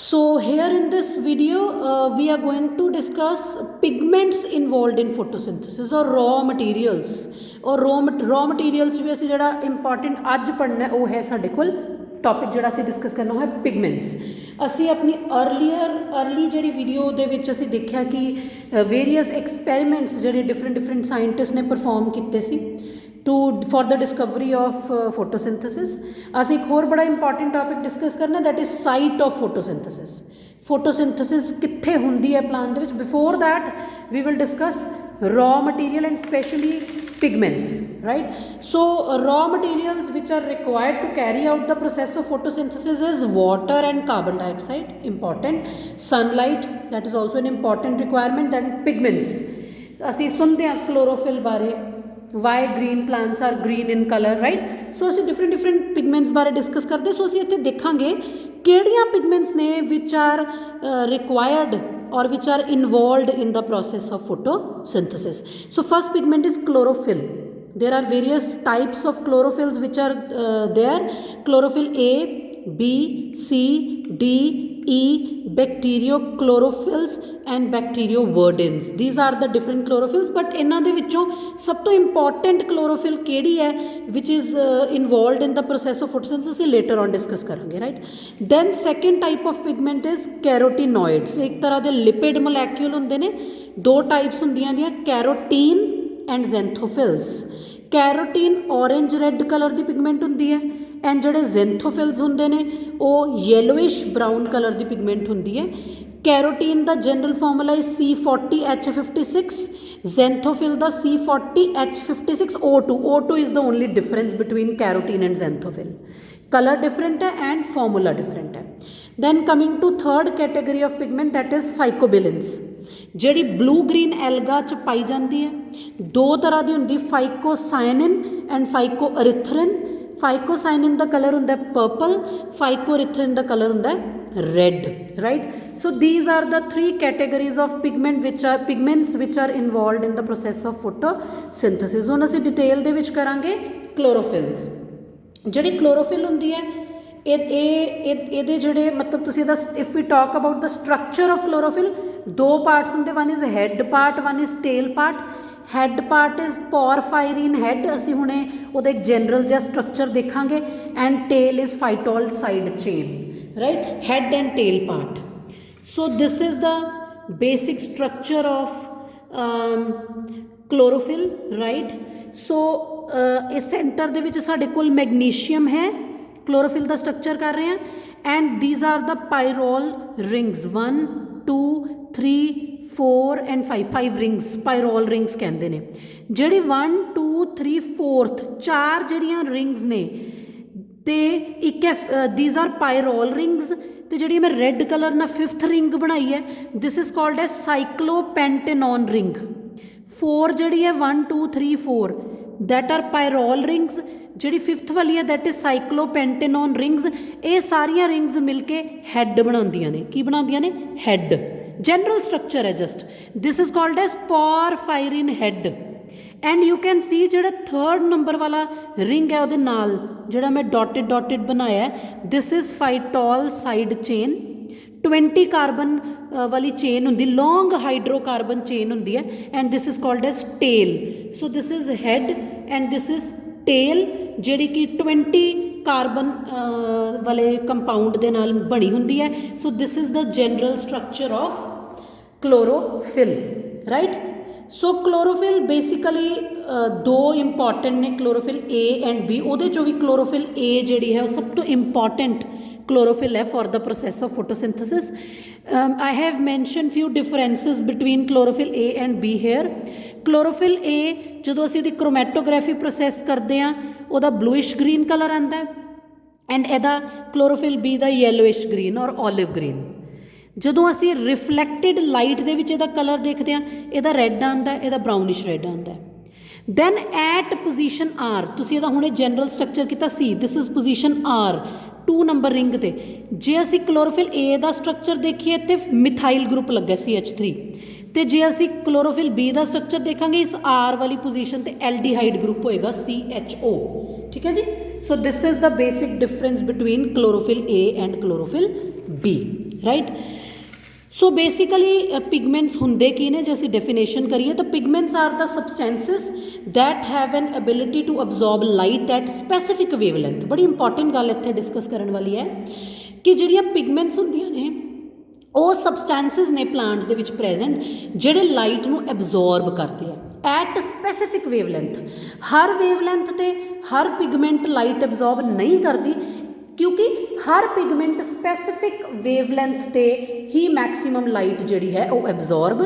So here in this video we are going to discuss pigments involved in photosynthesis or raw materials और raw materials भी ਅਸੀਂ ਜਿਹੜਾ important ਅੱਜ ਪੜ੍ਹਨਾ ਉਹ ਹੈ ਸਾਡੇ ਕੋਲ टॉपिक ਜਿਹੜਾ ਅਸੀਂ डिस्कस करना है पिगमेंट्स। ਅਸੀਂ ਆਪਣੀ अर्ली ਜਿਹੜੀ ਵੀਡੀਓ ਦੇ ਵਿੱਚ ਅਸੀਂ ਦੇਖਿਆ ਕਿ ਵੇਰੀਅਸ ਐਕਸਪੈਰੀਮੈਂट्स ਜਿਹੜੇ डिफरेंट ਸਾਇੰਟਿਸਟ ਨੇ ਪਰਫਾਰਮ ਕੀਤੇ ਸੀ for the discovery of photosynthesis। ਅਸੀਂ एक होर बड़ा इंपॉर्टेंट टॉपिक डिस्कस करना that is site of photosynthesis। photosynthesis कित्थे हुंदी है प्लांट दे विच। Before that we will discuss raw material and specially pigments, right? So raw materials which are required to carry out the process of photosynthesis is water and carbon dioxide, important, sunlight, that is also an important requirement, then pigments। ਅਸੀਂ ਸੁਣਦੇ ਹਾਂ chlorophyll ਬਾਰੇ, why green plants are green in color, right? So ਅਸੀਂ different pigments ਬਾਰੇ discuss ਕਰਦੇ। ਸੋ ਅਸੀਂ ਇੱਥੇ ਦੇਖਾਂਗੇ ਕਿਹੜੀਆਂ pigments ਨੇ which are required or which are involved in the process of photosynthesis। So first pigment is chlorophyll। There are various types of chlorophylls which are there। chlorophyll A, B, C, D, E, bacteriochlorophylls and bacterioverdins। These are the different chlorophylls, but इन्हां दे विच्चों सब तो important chlorophyll केड़ी है which is involved in the process of photosynthesis later on discuss करेंगे, right? Then second type of pigment is carotenoids। एक तरह दे lipid molecule हुंदे ने, दो types हुंदियां दियां, carotene and xanthophylls। Carotene orange red colour की पिगमेंट होंगी है एंड जोड़े ज़ैंथोफिल्स होंगे ने वो येलोइश ब्राउन कलर की पिगमेंट होंगी है। कैरोटीन का जनरल फॉर्मूला है C40H56, ज़ैंथोफिल का C40H56O2। O2 is the only difference between carotene and xanthophyll. Colour different है एंड फॉर्मूला डिफरेंट है। Then coming to third category of pigment that is phycobilins, ਜਿਹੜੀ blue green alga च पाई जाती है। दो तरह की होंगी, फाइकोसाइनिन एंड फाइकोएरिथ्रिन। फाइकोसाइनिन का कलर होंगे पर्पल, फाइकोएरिथ्रिन का कलर होंगे red, right? So these are the three categories of pigments which are involved in the process of photosynthesis. हुण असीं डिटेल दे विच करांगे क्लोरोफिल्स। जिहड़ी क्लोरोफिल होंदी है ये जोड़े मतलब तुसीं if we talk about the structure of chlorophyll, दो पार्ट्स होंगे, one is head part, one is tail part. Head part is porphyrin head, असीं हुणे उहदा एक जनरल जिहा स्ट्रक्चर देखांगे, and tail is phytol side chain, right? Head and tail part. So this is the basic structure of chlorophyll, right? So इस center दे विच साडे कोल मैगनीशियम है, क्लोरोफिल का स्ट्रक्चर कर रहे हैं, and these are the pyrrole rings, 1 2 3 4 and 5 rings pyrrole rings कहते हैं। जिहड़ी 1 2 3 4 चार जिहड़ियां रिंग्स ने ते एक दीज आर पायरोल रिंग्स। तो जिहड़ी मैं रेड कलर ना 5th रिंग बनाई है, this is called as cyclopentanone ring. 4 जिहड़ी है 1 2 3 4 दैट आर पायरोल रिंग्स। जिहड़ी 5th वाली है दैट इज साइक्लोपेंटेनॉन रिंग्स। ये सारिया रिंग्स मिलके हैड बनांदियां ने। की बनांदियां ने? हैड। जनरल स्ट्रक्चर है just. This is called as porphyrin head. And you can see जिहड़ा 3rd नंबर वाला रिंग है उहदे नाल जिहड़ा मैं डॉटेड बनाया है, this is phytol side chain. 20 carbon वाली चेन होंगी, लॉन्ग हाइड्रोकार्बन चेन होंगी है, and this is called as tail. So this is head and this is tail, जिहड़ी कि 20 कार्बन वाले कंपाउंड दे नाल बनी होंदी है। सो this is the general structure of chlorophyll, right? So chlorophyll basically दो इंपॉर्टेंट ने, क्लोरोफिल ए एंड बी। उहदे चों भी क्लोरोफिल ए जिहड़ी है वो सब तो इंपॉर्टेंट क्लोरोफिल है for the process of photosynthesis. I have mention few differences between chlorophyll A and B here. Chlorophyll A जो असीं दी क्रोमैटोग्राफी प्रोसैस करते हैं उहदा ब्लूइश ग्रीन कलर आंदा है, एंड इहदा क्लोरोफिल बी दा येलोइश ग्रीन और ऑलिव ग्रीन। जदों असीं रिफ्लैक्टिड लाइट दे विच इहदा कलर देखते हैं, इहदा रैड आंदा है, इहदा ब्राउनिश रैड आंदा है। दैन एट पोजीशन आर, तुसीं इहदा हुणे जनरल स्ट्रक्चर कीता सी, this is position R 2 number ring ते। जे असीं क्लोरोफिल ए दा स्ट्रक्चर देखिए तो मिथाइल ग्रुप लग्गा CH3, तो जे असीं क्लोरोफिल बी दा स्ट्रक्चर देखांगे इस आर वाली पोजीशन ते एल्डिहाइड ग्रुप होएगा CHO, ठीक है जी। So this is the basic difference between chlorophyll A and chlorophyll B. Right. So basically pigments होंदे की ने, जो असीं डेफिनेशन करिए तो pigments are the substances that have an ability to absorb light at specific wavelength. बड़ी important गल इत्थे डिस्कस करने वाली है कि जिहड़ियां पिगमेंट्स होंदियां ने ਉਹ ਸਬਸਟੈਂਸਿਸ ਨੇ ਪਲਾਂਟਸ ਦੇ ਵਿੱਚ ਪ੍ਰੈਜ਼ੈਂਟ ਜਿਹੜੇ ਲਾਈਟ ਨੂੰ ਐਬਜ਼ੋਰਬ ਕਰਦੇ ਆ ਐਟ ਸਪੈਸੀਫਿਕ ਵੇਵਲੈਂਥ। ਹਰ ਵੇਵਲੈਂਥ ਤੇ ਹਰ ਪਿਗਮੈਂਟ ਲਾਈਟ ਐਬਜ਼ੋਰਬ ਨਹੀਂ ਕਰਦੀ, ਕਿਉਂਕਿ ਹਰ ਪਿਗਮੈਂਟ ਸਪੈਸੀਫਿਕ ਵੇਵਲੈਂਥ ਤੇ ਹੀ ਮੈਕਸੀਮਮ ਲਾਈਟ ਜਿਹੜੀ ਹੈ ਉਹ ਐਬਜ਼ੋਰਬ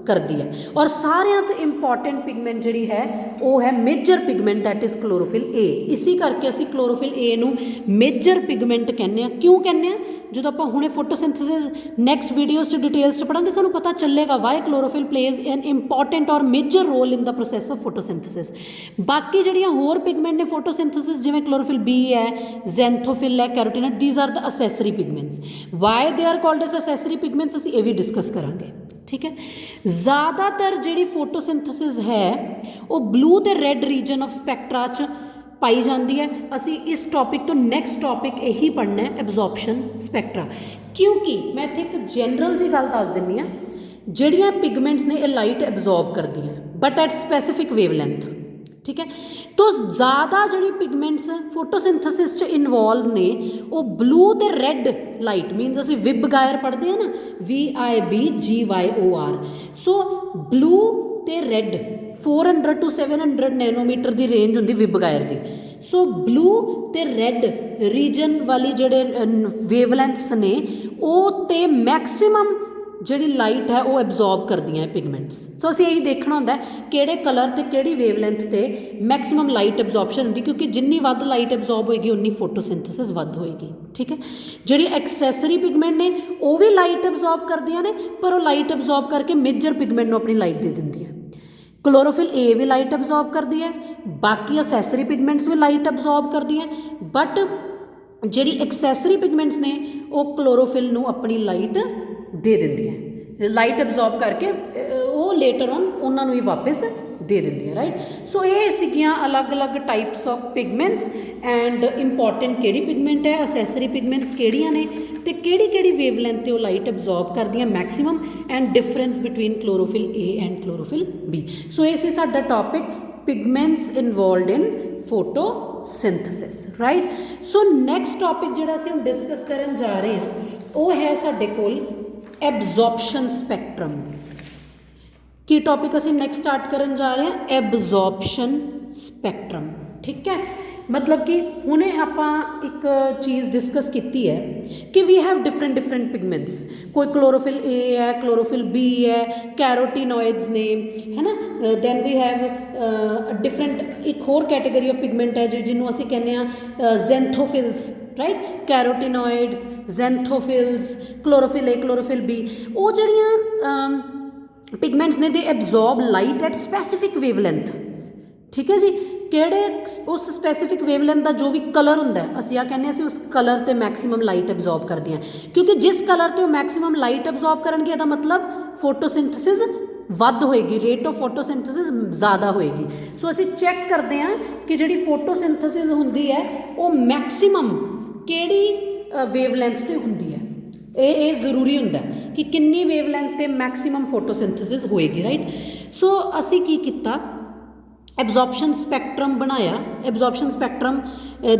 ਕਰਦੀ ਹੈ। ਔਰ ਸਾਰਿਆਂ ਤੋਂ ਇੰਪੋਰਟੈਂਟ ਪਿਗਮੈਂਟ ਜਿਹੜੀ ਹੈ ਉਹ ਹੈ major pigment, that is chlorophyll A. ਇਸੀ ਕਰਕੇ ਅਸੀਂ ਕਲੋਰੋਫਿਲ ਏ ਨੂੰ ਮੇਜਰ ਪਿਗਮੈਂਟ ਕਹਿੰਦੇ ਹਾਂ। ਕਿਉਂ ਕਹਿੰਦੇ ਹਾਂ? ਜਦੋਂ ਆਪਾਂ ਹੁਣੇ ਫੋਟੋਸਿੰਥੇਸਿਸ ਨੈਕਸਟ ਵੀਡੀਓਜ਼ 'ਚ ਡਿਟੇਲਸ 'ਚ ਪੜਾਂਗੇ, ਸਾਨੂੰ ਪਤਾ ਚੱਲੇਗਾ why chlorophyll plays an important ਔਰ major role in the process of photosynthesis. ਬਾਕੀ ਜਿਹੜੀਆਂ ਹੋਰ ਪਿਗਮੈਂਟ ਨੇ ਫੋਟੋਸਿੰਥੇਸਿਸ, ਜਿਵੇਂ ਕਲੋਰੋਫਿਲ ਬੀ ਹੈ, ਜ਼ੈਂਥੋਫਿਲ ਹੈ, carotenoid, these are the accessory pigments. Why they are called as accessory pigments, ਅਸੀਂ ਇਹ ਵੀ ਡਿਸਕਸ ਕਰਾਂਗੇ। ठीक है। ज़्यादातर जी फोटोसिंथेसिस है वो ब्लू तो रैड रीजन ऑफ स्पैक्ट्रा च पाई जाती है। असी इस टॉपिक तो नैक्सट टॉपिक यही पढ़ना है, एब्जॉर्प्शन स्पैक्ट्रा। क्योंकि मैं इत्थे एक जनरल जी गल दस दिंदी हाँ, जिहड़ियां पिगमेंट्स ने ये लाइट एब्जॉर्ब करदी हैं बट एट स्पैसीफिक वेवलेंथ। ठीक है। तो ज़्यादा जी पिगमेंट्स फोटोसिंथेसिस च इनवॉल्व ने वो ब्लू तो रैड लाइट मीनस असी विब गायर पढ़ते हैं ना, VIBGYOR। सो ब्लू तो रैड 400 to 700 नैनोमीटर की रेंज होंगी विब गायर की। सो ब्लू तो रैड रीजन वाली जोड़े वेवलेंथ्स ने वो तो मैक्सीमम ਜਿਹੜੀ ਲਾਈਟ ਹੈ ਉਹ ਐਬਜ਼ੋਰਬ ਕਰਦੀਆਂ ਪਿਗਮੈਂਟਸ। ਸੋ ਅਸੀਂ ਇਹੀ ਦੇਖਣਾ ਹੁੰਦਾ ਕਿਹੜੇ ਕਲਰ ਤੇ ਕਿਹੜੀ ਵੇਵਲੈਂਥ ਤੇ ਮੈਕਸਿਮਮ ਲਾਈਟ ਐਬਜ਼ੋਰਪਸ਼ਨ ਹੁੰਦੀ, ਕਿਉਂਕਿ ਜਿੰਨੀ ਵੱਧ ਲਾਈਟ ਐਬਜ਼ੋਰਬ ਹੋਏਗੀ ਉਨੀ ਫੋਟੋਸਿੰਥੇਸਿਸ ਵੱਧ ਹੋਏਗੀ। ਠੀਕ ਹੈ। ਜਿਹੜੀ ਐਕਸੈਸਰੀ ਪਿਗਮੈਂਟ ਨੇ ਉਹ ਵੀ ਲਾਈਟ ਐਬਜ਼ੋਰਬ ਕਰਦੀਆਂ ਨੇ, ਪਰ ਉਹ ਲਾਈਟ ਐਬਜ਼ੋਰਬ ਕਰਕੇ ਮੇਜਰ ਪਿਗਮੈਂਟ ਨੂੰ ਆਪਣੀ ਲਾਈਟ ਦੇ ਦਿੰਦੀ ਹੈ। ਕਲੋਰੋਫਿਲ ਏ ਵੀ ਲਾਈਟ ਐਬਜ਼ੋਰਬ ਕਰਦੀ ਹੈ, ਬਾਕੀ ਅਸੈਸਰੀ ਪਿਗਮੈਂਟਸ ਵੀ ਲਾਈਟ ਐਬਜ਼ੋਰਬ ਕਰਦੀਆਂ, ਬਟ ਜਿਹੜੀ ਐਕਸੈਸਰੀ ਪਿਗਮੈਂਟਸ ਨੇ ਉਹ ਕਲੋਰੋਫਿਲ ਨੂੰ ਆਪਣੀ ਲਾਈਟ ਦੇ ਦਿੰਦੀਆਂ, ਲਾਈਟ ਐਬਜ਼ੋਰਬ ਕਰਕੇ ਉਹ ਲੇਟਰ ਔਨ ਉਹਨਾਂ ਨੂੰ ਹੀ ਵਾਪਸ ਦੇ ਦਿੰਦੀਆਂ। ਰਾਈਟ। ਸੋ ਇਹ ਸੀਗੀਆਂ ਅਲੱਗ-ਅਲੱਗ types of pigments and important ਕਿਹੜੀ ਪਿਗਮੈਂਟ ਹੈ, ਅਸੈਸਰੀ ਪਿਗਮੈਂਟਸ ਕਿਹੜੀਆਂ ਨੇ ਤੇ ਕਿਹੜੀ ਵੇਵਲੈਂਥ ਤੇ ਉਹ ਲਾਈਟ ਐਬਜ਼ੋਰਬ ਕਰਦੀਆਂ maximum, and difference between chlorophyll A and chlorophyll B. So ਇਹ ਸੀ ਸਾਡਾ topic pigments involved in photosynthesis. Right. So next topic ਜਿਹੜਾ ਅਸੀਂ ਹੁਣ ਡਿਸਕਸ ਕਰਨ ਜਾ ਰਹੇ ਹਾਂ ਉਹ ਹੈ ਸਾਡੇ ਕੋਲ ਐਬਜ਼ੋਰਪਸ਼ਨ ਸਪੈਕਟਰਮ। ਕੀ ਟੌਪਿਕ ਅਸੀਂ ਨੈਕਸਟ ਸਟਾਰਟ ਕਰਨ ਜਾ ਰਹੇ ਹਾਂ? ਐਬਜ਼ੋਰਪਸ਼ਨ ਸਪੈਕਟਰਮ। ਠੀਕ ਹੈ। मतलब कि हुणे आपां एक चीज़ डिस्कस की है कि वी हैव डिफरेंट पिगमेंट्स। कोई क्लोरोफिल ए है, क्लोरोफिल बी है, कैरोटीनॉइड्स ने, है ना। दैन वी हैव डिफरेंट एक होर कैटेगरी ऑफ पिगमेंट है जिन्होंने असीं कहने आ ज़ैंथोफिल्स। Right. Carotenoids, ज़ैंथोफिल्स, chlorophyll A, chlorophyll B, वो जिहड़ियां पिगमेंट्स ने they absorb light at specific wavelength. ठीक है जी। ਕਿਹੜੇ ਉਸ ਸਪੈਸੀਫਿਕ ਵੇਵਲੈਂਥ ਦਾ ਜੋ ਵੀ ਕਲਰ ਹੁੰਦਾ ਅਸੀਂ ਆ ਕਹਿੰਦੇ ਅਸੀਂ ਉਸ ਕਲਰ 'ਤੇ ਮੈਕਸੀਮਮ ਲਾਈਟ ਐਬਜ਼ੋਰਬ ਕਰਦੇ ਹਾਂ, ਕਿਉਂਕਿ ਜਿਸ ਕਲਰ 'ਤੇ ਉਹ ਮੈਕਸੀਮਮ ਲਾਈਟ ਐਬਜ਼ੋਰਬ ਕਰਨਗੇ ਇਹਦਾ ਮਤਲਬ ਫੋਟੋਸਿੰਥੇਸਿਸ ਵੱਧ ਹੋਏਗੀ, ਰੇਟ ਆਫ ਫੋਟੋਸਿੰਥੇਸਿਸ ਜ਼ਿਆਦਾ ਹੋਏਗੀ। ਸੋ ਅਸੀਂ ਚੈੱਕ ਕਰਦੇ ਹਾਂ ਕਿ ਜਿਹੜੀ ਫੋਟੋਸਿੰਥੇਸਿਸ ਹੁੰਦੀ ਹੈ ਉਹ ਮੈਕਸੀਮਮ ਕਿਹੜੀ ਵੇਵਲੈਂਥ 'ਤੇ ਹੁੰਦੀ ਹੈ। ਇਹ ਜ਼ਰੂਰੀ ਹੁੰਦਾ ਕਿ ਕਿੰਨੀ ਵੇਵਲੈਂਥ 'ਤੇ ਮੈਕਸੀਮਮ ਫੋਟੋਸਿੰਥੇਸਿਸ ਹੋਏਗੀ। ਰਾਈਟ। ਸੋ ਅਸੀਂ ਕੀ ਕੀਤਾ, ਐਬਜ਼ੋਰਪਸ਼ਨ ਸਪੈਕਟਰਮ ਬਣਾਇਆ। Absorption spectrum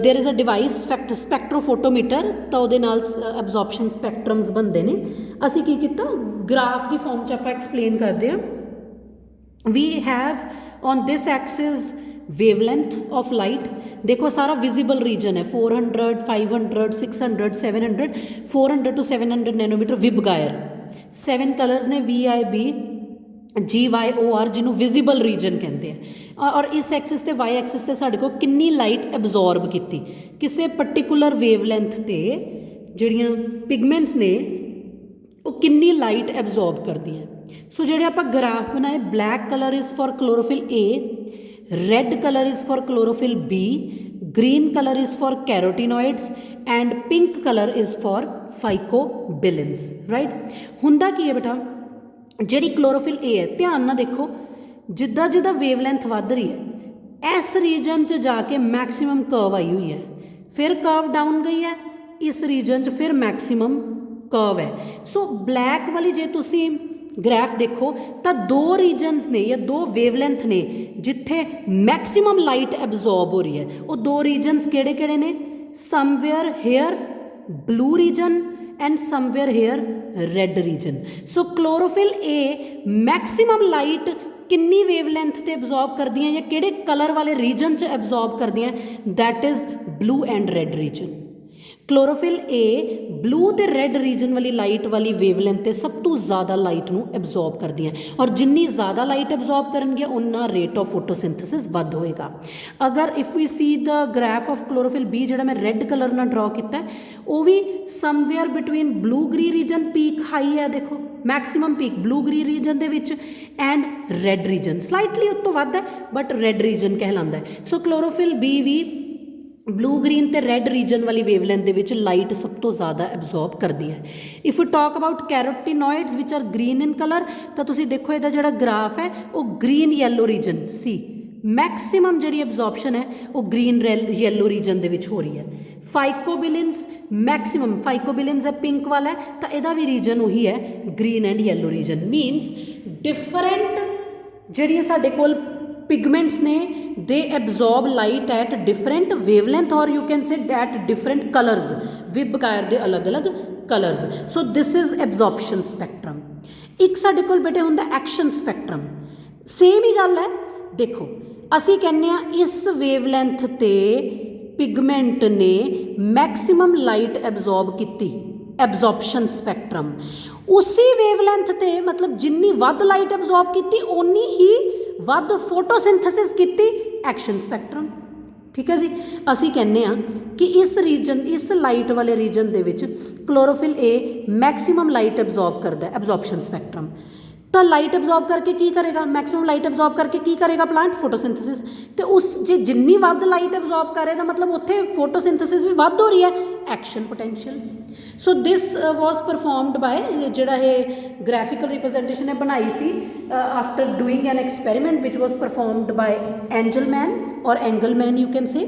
there is a device spectrophotometer, ਤਾਂ ਉਹਦੇ ਨਾਲ ਐਬਜ਼ੋਰਪਸ਼ਨ ਸਪੈਕਟਰਮਸ ਬਣਦੇ ਨੇ। ਅਸੀਂ ਕੀ ਕੀਤਾ, ਗ੍ਰਾਫ ਦੀ ਫੋਰਮ 'ਚ ਆਪਾਂ ਐਕਸਪਲੇਨ ਕਰਦੇ ਹਾਂ। We have on this axis wavelength of light. देखो सारा विजिबल रीजन है 400, 500, 600, 700, 400 to 700 नैनोमीटर विब गायर। 7 कलर्स ने VIBGYOR जिन्हों विजिबल रीजन कहते हैं। और इस एक्सिस ते वाई एक्सिस ते साढ़े को कितनी लाइट एब्जॉर्ब की किसी पर्टिकुलर वेवलेंथ ते जिहड़ियां पिगमेंट्स ने वो कितनी लाइट एब्जॉर्ब करती हैं। सो जिहड़े आपां ग्राफ बनाए, black colour is for chlorophyll A, red colour is for chlorophyll B, green colour is for carotenoids and pink colour is for phycobilins. Right. हुंदा की है बेटा, जिहड़ी क्लोरोफिल ए है, ध्यान ना देखो, जिद्दां जिद्दां वेवलेंथ वध रही है इस रीजन च जाके मैक्सीमम कर्व आई हुई है, फिर कर्व डाउन गई है इस रीजन च, फिर मैक्सीमम ਕਰਵ ਹੈ। ਸੋ ਬਲੈਕ ਵਾਲੀ ਜੇ ਤੁਸੀਂ ਗ੍ਰੈਫ ਦੇਖੋ ਤਾਂ ਦੋ ਰੀਜਨਸ ਨੇ ਜਾਂ ਦੋ ਵੇਵਲੈਂਥ ਨੇ ਜਿੱਥੇ ਮੈਕਸਿਮਮ ਲਾਈਟ ਐਬਜ਼ੋਰਬ ਹੋ ਰਹੀ ਹੈ। ਉਹ ਦੋ ਰੀਜਨਸ ਕਿਹੜੇ ਕਿਹੜੇ ਨੇ? Somewhere here blue region and somewhere here red region. So chlorophyll A maximum light ਕਿੰਨੀ ਵੇਵਲੈਂਥ ਤੇ ਐਬਜ਼ੋਰਬ ਕਰਦੀਆਂ ਜਾਂ ਕਿਹੜੇ ਕਲਰ ਵਾਲੇ ਰੀਜਨ 'ਚ ਐਬਜ਼ੋਰਬ ਕਰਦੀਆਂ? That is blue and red region. Chlorophyll A blue ਤੇ ਰੈੱਡ ਰੀਜਨ ਵਾਲੀ ਲਾਈਟ ਵਾਲੀ ਵੇਵਲੈਂਥ ਤੇ ਸਭ ਤੋਂ ਜ਼ਿਆਦਾ ਲਾਈਟ ਨੂੰ ਐਬਜ਼ੋਰਬ ਕਰਦੀਆਂ ਔਰ ਜਿੰਨੀ ਜ਼ਿਆਦਾ ਲਾਈਟ ਐਬਜ਼ੋਰਬ ਕਰਨਗੀਆਂ ਉਨਾ ਰੇਟ ਆਫ ਫੋਟੋਸਿੰਥੇਸਿਸ ਵੱਧ ਹੋਏਗਾ। ਅਗਰ if we see the graph of chlorophyll B ਜਿਹੜਾ ਮੈਂ ਰੈੱਡ ਕਲਰ ਨਾਲ ਡਰਾ ਕੀਤਾ ਉਹ ਵੀ somewhere between blue green region peak high ਹੈ, ਦੇਖੋ maximum peak blue green region ਦੇ ਵਿੱਚ ਐਂਡ ਰੈੱਡ ਰੀਜਨ ਸਲਾਈਟਲੀ ਉਸ ਤੋਂ ਵੱਧ ਹੈ ਬਟ ਰੈੱਡ ਰੀਜਨ ਕਹਿਲਾਂਦਾ ਹੈ। ਸੋ ਕਲੋਰੋਫਿਲ ਬੀ ਵੀ ਬਲੂ ਗ੍ਰੀਨ ਤੇ ਰੈੱਡ ਰੀਜਨ ਵਾਲੀ ਵੇਵਲੈਂਥ ਦੇ ਵਿੱਚ ਲਾਈਟ ਸਭ ਤੋਂ ਜ਼ਿਆਦਾ ਐਬਜ਼ੋਰਬ ਕਰਦੀ ਹੈ। If you talk about carotenoids which are green in colour ਤਾਂ ਤੁਸੀਂ ਦੇਖੋ ਇਹਦਾ ਜਿਹੜਾ ਗ੍ਰਾਫ ਹੈ ਉਹ ਗ੍ਰੀਨ ਯੈਲੋ ਰੀਜਨ ਸੀ ਮੈਕਸਿਮਮ ਜਿਹੜੀ ਐਬਜ਼ੋਰਪਸ਼ਨ ਹੈ ਉਹ ਗ੍ਰੀਨ ਯੈਲੋ ਰੀਜਨ ਦੇ ਵਿੱਚ ਹੋ ਰਹੀ ਹੈ। ਫਾਈਕੋਬਿਲਿਨਸ ਮੈਕਸਿਮਮ ਫਾਈਕੋਬਿਲਿਨਸ ਹੈ ਪਿੰਕ ਵਾਲਾ ਤਾਂ ਇਹਦਾ ਵੀ ਰੀਜਨ ਉਹੀ ਹੈ green and yellow region. Means different ਜਿਹੜੀਆਂ ਸਾਡੇ ਕੋਲ pigments ਨੇ they absorb light at different wavelength or you can say at different colors VIBGYOR ਦੇ ਅਲੱਗ-ਅਲੱਗ colours. So this is absorption spectrum. ਇੱਕ ਸਾਡੇ ਕੋਲ ਬੇਟੇ ਹੁੰਦਾ ਐਕਸ਼ਨ ਸਪੈਕਟਰਮ। ਸੇਮ ਹੀ ਗੱਲ ਹੈ, ਦੇਖੋ ਅਸੀਂ ਕਹਿੰਦੇ ਹਾਂ ਇਸ ਵੇਵਲੈਂਥ ਤੇ ਪਿਗਮੈਂਟ ਨੇ ਮੈਕਸਿਮਮ ਲਾਈਟ ਐਬਜ਼ੋਰਬ ਕੀਤੀ ਐਬਜ਼ੋਰਪਸ਼ਨ ਸਪੈਕਟਰਮ। ਉਸੇ ਵੇਵਲੈਂਥ ਤੇ ਮਤਲਬ ਜਿੰਨੀ ਵੱਧ ਲਾਈਟ ਐਬਜ਼ੋਰਬ ਕੀਤੀ ਓਨੀ ਹੀ ਵੱਧ ਫੋਟੋਸਿੰਥੇਸਿਸ ਕੀਤੀ ਐਕਸ਼ਨ ਸਪੈਕਟਰਮ। ਠੀਕ ਹੈ ਜੀ, ਅਸੀਂ ਕਹਿੰਦੇ ਹਾਂ ਕਿ ਇਸ ਰੀਜਨ ਇਸ ਲਾਈਟ ਵਾਲੇ ਰੀਜਨ ਦੇ ਵਿੱਚ chlorophyll A maximum light absorb ਕਰਦਾ ਐਬਜ਼ੋਰਪਸ਼ਨ ਸਪੈਕਟਰਮ। ਤਾਂ ਲਾਈਟ ਐਬਜ਼ੋਰਬ ਕਰਕੇ ਕੀ ਕਰੇਗਾ? ਮੈਕਸਿਮਮ ਲਾਈਟ ਐਬਜ਼ੋਰਬ ਕਰਕੇ ਕੀ ਕਰੇਗਾ ਪਲਾਂਟ? ਫੋਟੋਸਿੰਥੇਸਿਸ। ਤੇ ਉਸ ਜੇ ਜਿੰਨੀ ਵੱਧ ਲਾਈਟ ਐਬਜ਼ੋਰਬ ਕਰੇ ਤਾਂ ਮਤਲਬ ਉੱਥੇ ਫੋਟੋਸਿੰਥੇਸਿਸ ਵੀ ਵੱਧ ਹੋ ਰਹੀ ਹੈ, ਐਕਸ਼ਨ ਪੋਟੈਂਸ਼ੀਅਲ। ਸੋ ਦਿਸ ਵਾਜ਼ ਪਰਫੋਰਮਡ ਬਾਏ ਜਿਹੜਾ ਇਹ ਗ੍ਰਾਫਿਕਲ ਰਿਪਰੈਜ਼ੈਂਟੇਸ਼ਨ ਹੈ ਬਣਾਈ ਸੀ ਆਫਟਰ ਡੂਇੰਗ ਐਨ ਐਕਸਪੈਰੀਮੈਂਟ ਵਿਚ ਵਾਜ਼ ਪਰਫੋਰਮਡ ਬਾਏ ਐਂਜਲਮੈਨ ਔਰ ਐਂਗਲਮੈਨ ਯੂ ਕੈਨ ਸੇ।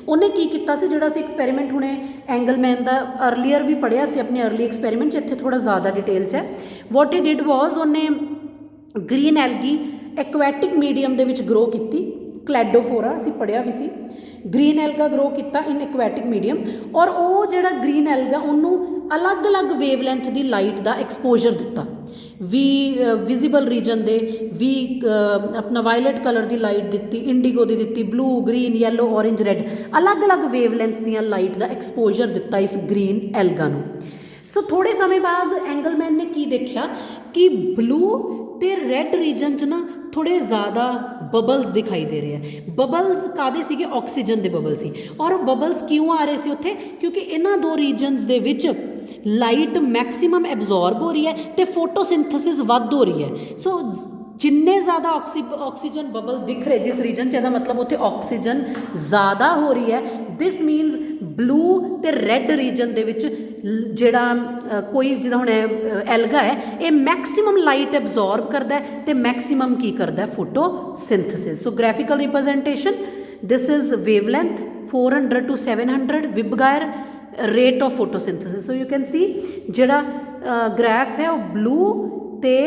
ਉਹਨੇ ਕੀ ਕੀਤਾ ਸੀ ਜਿਹੜਾ ਅਸੀਂ ਐਕਸਪੈਰੀਮੈਂਟ ਹੁਣੇ ਐਂਗਲਮੈਨ ਦਾ ਅਰਲੀਅਰ ਵੀ ਪੜ੍ਹਿਆ ਸੀ ਆਪਣੇ ਅਰਲੀ ਐਕਸਪੈਰੀਮੈਂਟ 'ਚ, ਇੱਥੇ ਥੋੜ੍ਹਾ ਜ਼ਿਆਦਾ ਡਿਟੇਲ 'ਚ ਹੈ। ਵਾਟ ਹੀ ਡਿਡ ਵਾਜ਼ ਉਹਨੇ ਗ੍ਰੀਨ ਐਲਗੀ ਐਕੁਐਟਿਕ ਮੀਡੀਅਮ ਦੇ ਵਿੱਚ ਗਰੋ ਕੀਤੀ, ਕਲੈਡੋਫੋਰਾ ਅਸੀਂ ਪੜ੍ਹਿਆ ਵੀ ਸੀ। ਗ੍ਰੀਨ ਐਲਗਾ ਗਰੋ ਕੀਤਾ ਇਨ ਐਕੁਐਟਿਕ ਮੀਡੀਅਮ ਔਰ ਉਹ ਜਿਹੜਾ ਗ੍ਰੀਨ ਐਲਗਾ ਉਹਨੂੰ ਅਲੱਗ-ਅਲੱਗ ਵੇਵਲੈਂਥ ਦੀ ਲਾਈਟ ਦਾ ਐਕਸਪੋਜਰ ਦਿੱਤਾ। ਵੀ ਵਿਜ਼ੀਬਲ ਰੀਜਨ ਦੇ ਵੀ ਆਪਣਾ ਵਾਇਲਟ ਕਲਰ ਦੀ ਲਾਈਟ ਦਿੱਤੀ, ਇੰਡੀਗੋ ਦੀ ਦਿੱਤੀ, blue green yellow orange red ਅਲੱਗ-ਅਲੱਗ ਵੇਵਲੈਂਥ ਦੀਆਂ ਲਾਈਟ ਦਾ ਐਕਸਪੋਜਰ ਦਿੱਤਾ ਇਸ ਗ੍ਰੀਨ ਐਲਗਾ ਨੂੰ। ਸੋ ਥੋੜ੍ਹੇ ਸਮੇਂ ਬਾਅਦ ਐਂਗਲਮੈਨ ਨੇ ਕੀ ਦੇਖਿਆ ਕਿ ਬਲੂ ਤੇ ਰੈੱਡ ਰੀਜਨ 'ਚ ਨਾ ਥੋੜ੍ਹੇ ਜ਼ਿਆਦਾ ਬਬਲਸ ਦਿਖਾਈ ਦੇ ਰਹੇ ਹੈ। ਬਬਲਸ ਕਾਹਦੇ ਸੀਗੇ? ਆਕਸੀਜਨ ਦੇ ਬਬਲ ਸੀ। ਔਰ ਉਹ ਬਬਲਸ ਕਿਉਂ ਆ ਰਹੇ ਸੀ ਉੱਥੇ? ਕਿਉਂਕਿ ਇਹਨਾਂ ਦੋ ਰੀਜਨਸ ਦੇ ਵਿੱਚ ਲਾਈਟ ਮੈਕਸਿਮਮ ਐਬਜ਼ੋਰਬ ਹੋ ਰਹੀ ਹੈ ਤੇ ਫੋਟੋਸਿੰਥੇਸਿਸ ਵੱਧ ਹੋ ਰਹੀ ਹੈ। ਸੋ ਜਿੰਨੇ ਜ਼ਿਆਦਾ ਆਕਸੀਜਨ ਬਬਲ ਦਿਖ ਰਹੇ ਜਿਸ ਰੀਜਨ 'ਚ, ਇਹਦਾ ਮਤਲਬ ਉੱਥੇ ਆਕਸੀਜਨ ਜ਼ਿਆਦਾ ਹੋ ਰਹੀ ਹੈ। ਦਿਸ ਮੀਨਸ ਬਲੂ ਤੇ ਰੈੱਡ ਰੀਜਨ ਦੇ ਵਿੱਚ ਜਿਹੜਾ ਕੋਈ ਜਿੱਦਾਂ ਹੁਣ ਐਲਗਾ ਹੈ ਇਹ ਮੈਕਸਿਮਮ ਲਾਈਟ ਐਬਜ਼ੋਰਬ ਕਰਦਾ ਹੈ ਤੇ ਮੈਕਸਿਮਮ ਕੀ ਕਰਦਾ? Photosynthesis. So graphical representation this is wavelength 400 to 700 VIBGYOR rate of photosynthesis. So you can see ਜਿਹੜਾ ਗ੍ਰੈਫ ਹੈ ਉਹ ਬਲੂ ਤੇ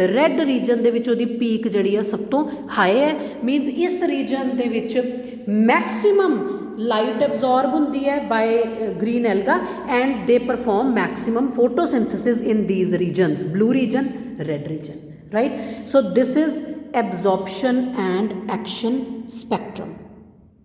ਰੈੱਡ ਰੀਜਨ ਦੇ ਵਿੱਚ ਉਹਦੀ ਪੀਕ ਜਿਹੜੀ ਆ ਸਭ ਤੋਂ ਹਾਈ ਹੈ। ਮੀਨਸ ਇਸ ਰੀਜਨ ਦੇ ਵਿੱਚ ਮੈਕਸਿਮਮ ਲਾਈਟ ਐਬਜ਼ੋਰਬ ਹੁੰਦੀ ਹੈ by green alga and they perform maximum photosynthesis in these regions, blue region, red region, right. So this is absorption and action spectrum.